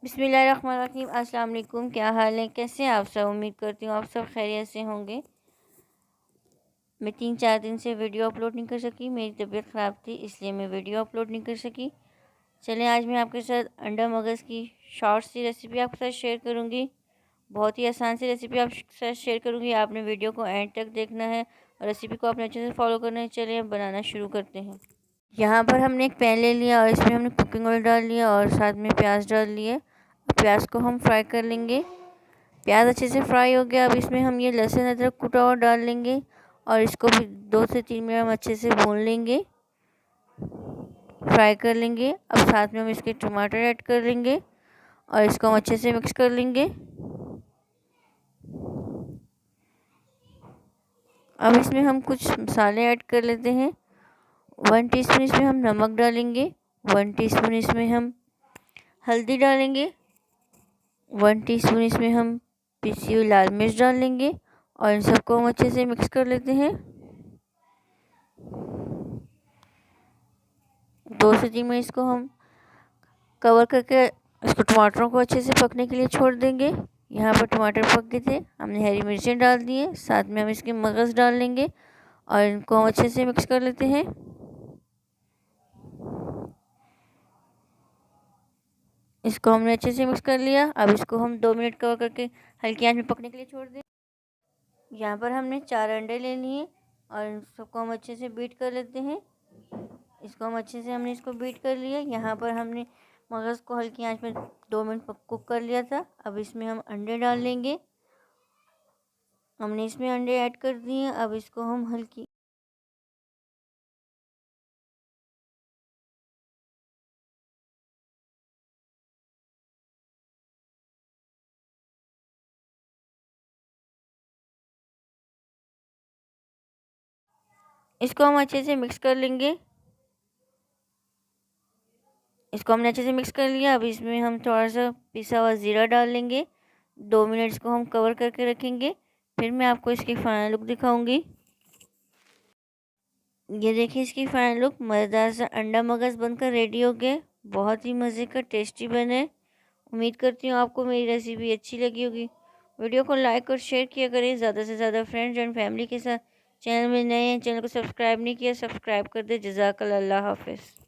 बिस्मिल्लाहिर्रहमानिर्रहीम। अस्सलाम वालेकुम। क्या हाल है, कैसे हैं आप सब? उम्मीद करती हूँ आप सब खैरियत से होंगे। मैं 3-4 दिन से वीडियो अपलोड नहीं कर सकी, मेरी तबीयत ख़राब थी इसलिए मैं वीडियो अपलोड नहीं कर सकी। चलें, आज मैं आपके साथ अंडा मगज़ की शॉर्ट सी रेसिपी आपके साथ शेयर करूँगी। बहुत ही आसान सी रेसिपी आपके साथ शेयर करूँगी। आपने वीडियो को एंड तक देखना है और रेसिपी को आपने अच्छे से फॉलो करना है। चलिए अब बनाना शुरू करते हैं। यहाँ पर हमने एक पैन ले लिया और इसमें हमने कुकिंग ऑयल डाल लिया और साथ में प्याज डाल लिए। प्याज को हम फ्राई कर लेंगे। प्याज अच्छे से फ्राई हो गया। अब इसमें हम ये लहसुन अदरक कुटा हुआ डाल लेंगे और इसको भी 2 से 3 मिनट हम अच्छे से भून लेंगे, फ्राई कर लेंगे। अब साथ में हम इसके टमाटर ऐड कर लेंगे और इसको हम अच्छे से मिक्स कर लेंगे। अब इसमें हम कुछ मसाले ऐड कर लेते हैं। 1 टीस्पून इसमें हम नमक डालेंगे, 1 टीस्पून इसमें हम हल्दी डालेंगे, 1 टीस्पून इसमें हम पिसी हुई लाल मिर्च डाल लेंगे और इन सबको हम अच्छे से मिक्स कर लेते हैं। 2 से 3 मिनट इसको हम कवर करके इसको टमाटरों को अच्छे से पकने के लिए छोड़ देंगे। यहाँ पर टमाटर पक गए थे, हमने हरी मिर्चें डाल दी हैं, साथ में हम इसके मगज़ डाल लेंगे और इनको हम अच्छे से मिक्स कर लेते हैं। इसको हमने अच्छे से मिक्स कर लिया। अब इसको हम 2 मिनट कवर करके हल्की आंच में पकने के लिए छोड़ दें। यहाँ पर हमने 4 अंडे ले लिए और इन सबको हम अच्छे से बीट कर लेते हैं। इसको हम अच्छे से हमने इसको बीट कर लिया। यहाँ पर हमने मगज़ को हल्की आंच में 2 मिनट कुक कर लिया था। अब इसमें हम अंडे डाल लेंगे। हमने इसमें अंडे ऐड कर दिए। अब इसको हम हल्की इसको हम अच्छे से मिक्स कर लेंगे। इसको हमने अच्छे से मिक्स कर लिया। अब इसमें हम थोड़ा सा पिसा हुआ ज़ीरा डाल लेंगे। 2 मिनट इसको हम कवर करके रखेंगे, फिर मैं आपको इसकी फाइनल लुक दिखाऊंगी। ये देखिए इसकी फाइनल लुक। मज़ेदार सा अंडा मगज़ बनकर रेडी हो गया। बहुत ही मज़े का टेस्टी बने। उम्मीद करती हूँ आपको मेरी रेसिपी अच्छी लगी होगी। वीडियो को लाइक और शेयर किया करें ज़्यादा से ज़्यादा फ्रेंड्स एंड फैमिली के साथ। चैनल में नए हैं, चैनल को सब्सक्राइब नहीं किया, सब्सक्राइब कर दे। जज़ाकल्लाह, अल्लाह हाफ़िज़।